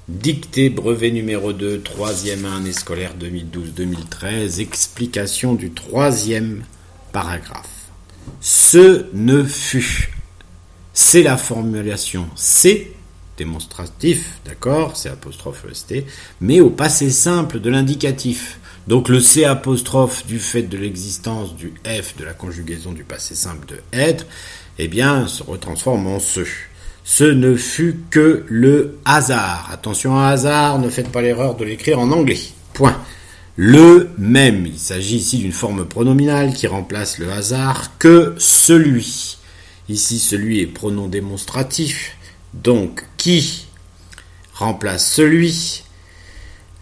Dictée brevet numéro 2, troisième année scolaire 2012-2013, explication du troisième paragraphe. Ce ne fut. C'est la formulation C, démonstratif, d'accord, c'est apostrophe EST, mais au passé simple de l'indicatif. Donc le C apostrophe du fait de l'existence du F de la conjugaison du passé simple de être, eh bien, se retransforme en ce. Ce ne fut que le hasard. Attention à hasard, ne faites pas l'erreur de l'écrire en anglais. Point. Le même, il s'agit ici d'une forme pronominale qui remplace le hasard, que celui. Ici, celui est pronom démonstratif, donc qui remplace celui,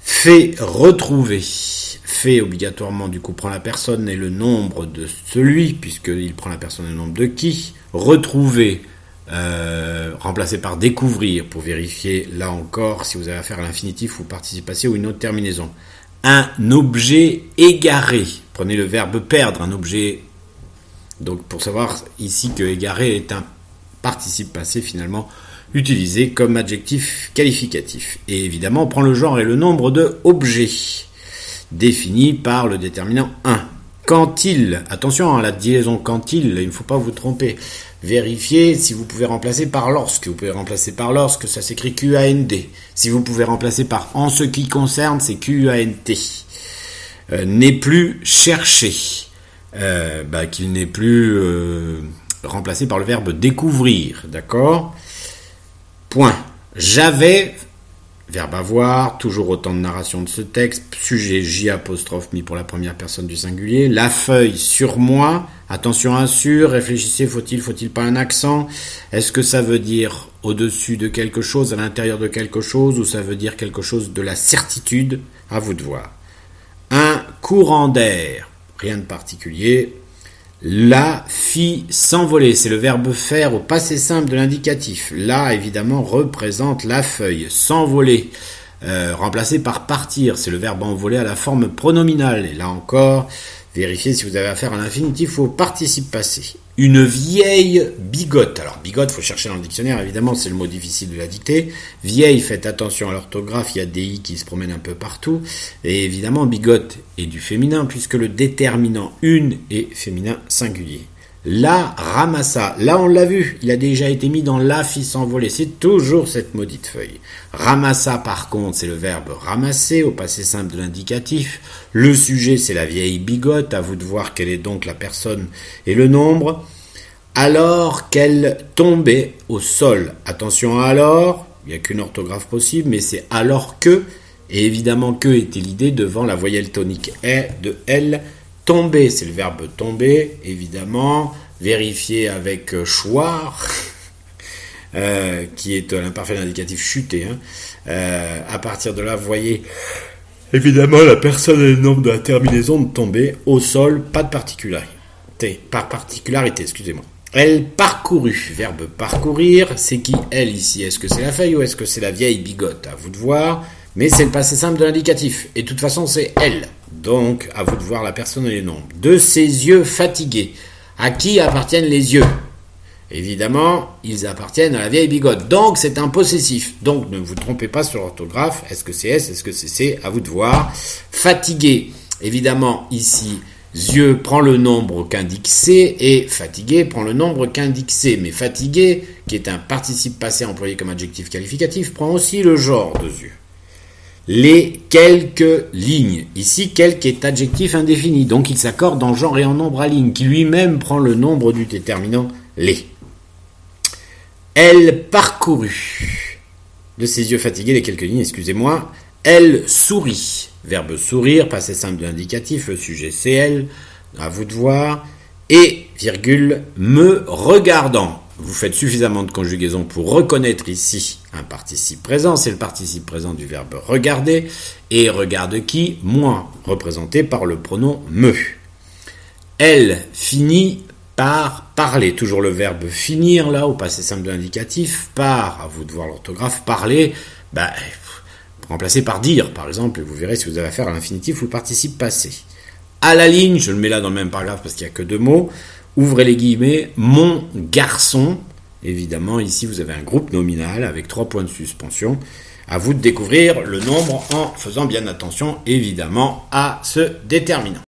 fait retrouver. Fait obligatoirement, du coup, prend la personne et le nombre de celui, puisqu'il prend la personne et le nombre de qui. Retrouver. Remplacé par découvrir pour vérifier là encore si vous avez affaire à l'infinitif ou participe passé ou une autre terminaison. Un objet égaré. Prenez le verbe perdre, un objet. Donc pour savoir ici que égaré est un participe passé finalement utilisé comme adjectif qualificatif. Et évidemment on prend le genre et le nombre de objets définis par le déterminant 1. Quand il, attention à la liaison quand il ne faut pas vous tromper. Vérifiez si vous pouvez remplacer par lorsque. Vous pouvez remplacer par lorsque, ça s'écrit QAND. Si vous pouvez remplacer par en ce qui concerne, c'est QANT. N'est plus cherché. Qu'il n'est plus remplacé par le verbe découvrir. D'accord ? Point. J'avais, verbe avoir, toujours autant de narration de ce texte, sujet J apostrophe mis pour la première personne du singulier, la feuille sur moi, attention à sur, réfléchissez, faut-il pas un accent, est-ce que ça veut dire au-dessus de quelque chose, à l'intérieur de quelque chose, ou ça veut dire quelque chose de la certitude, à vous de voir. Un courant d'air, rien de particulier. La fit s'envoler, c'est le verbe faire au passé simple de l'indicatif. Là, évidemment, représente la feuille. S'envoler, remplacé par partir, c'est le verbe envoler à la forme pronominale. Et là encore, vérifiez si vous avez affaire à l'infinitif ou au participe passé. Une vieille bigote. Alors, bigote, faut chercher dans le dictionnaire, évidemment, c'est le mot difficile de la dicter. Vieille, faites attention à l'orthographe, il y a des i qui se promènent un peu partout. Et évidemment, bigote est du féminin, puisque le déterminant une est féminin singulier. La ramassa. Là, on l'a vu, il a déjà été mis dans la fit s'envoler. C'est toujours cette maudite feuille. Ramassa, par contre, c'est le verbe ramasser, au passé simple de l'indicatif. Le sujet, c'est la vieille bigote. À vous de voir quelle est donc la personne et le nombre. Alors qu'elle tombait au sol. Attention à alors, il n'y a qu'une orthographe possible, mais c'est alors que, et évidemment que était l'idée devant la voyelle tonique de elle. Tomber, c'est le verbe tomber, évidemment. Vérifier avec choir, qui est l'imparfait indicatif chuter. À partir de là, vous voyez, évidemment, la personne et le nombre de la terminaison de tomber au sol, pas de particularité. Excusez-moi. Elle parcourut, verbe parcourir, c'est qui elle ici? Est-ce que c'est la feuille ou est-ce que c'est la vieille bigote? À vous de voir, mais c'est le passé simple de l'indicatif. Et de toute façon, c'est elle. Donc, à vous de voir la personne et les nombres. De ses yeux fatigués. À qui appartiennent les yeux? Évidemment, ils appartiennent à la vieille bigote. Donc, c'est un possessif. Donc, ne vous trompez pas sur l'orthographe. Est-ce que c'est S? Est-ce que c'est C? À vous de voir. Fatigué. Évidemment, ici, yeux prend le nombre qu'indique C et fatigué prend le nombre qu'indique C. Mais fatigué, qui est un participe passé employé comme adjectif qualificatif, prend aussi le genre de yeux. Les quelques lignes. Ici, quelque est adjectif indéfini, donc il s'accorde en genre et en nombre à ligne, qui lui-même prend le nombre du déterminant les. Elle parcourut. De ses yeux fatigués, les quelques lignes, excusez-moi. Elle sourit. Verbe sourire, passé simple de l'indicatif, le sujet c'est elle, à vous de voir. Et, virgule, me regardant. Vous faites suffisamment de conjugaison pour reconnaître ici un participe présent. C'est le participe présent du verbe regarder. Et regarde qui? Moi, représenté par le pronom me. Elle finit par parler. Toujours le verbe finir, là, au passé simple de l'indicatif. Par, à vous de voir l'orthographe, parler, remplacé par dire, par exemple. Et vous verrez si vous avez affaire à l'infinitif ou le participe passé. À la ligne, je le mets là dans le même paragraphe parce qu'il n'y a que deux mots. Ouvrez les guillemets, mon garçon. Évidemment, ici, vous avez un groupe nominal avec 3 points de suspension. À vous de découvrir le nombre en faisant bien attention évidemment à ce déterminant.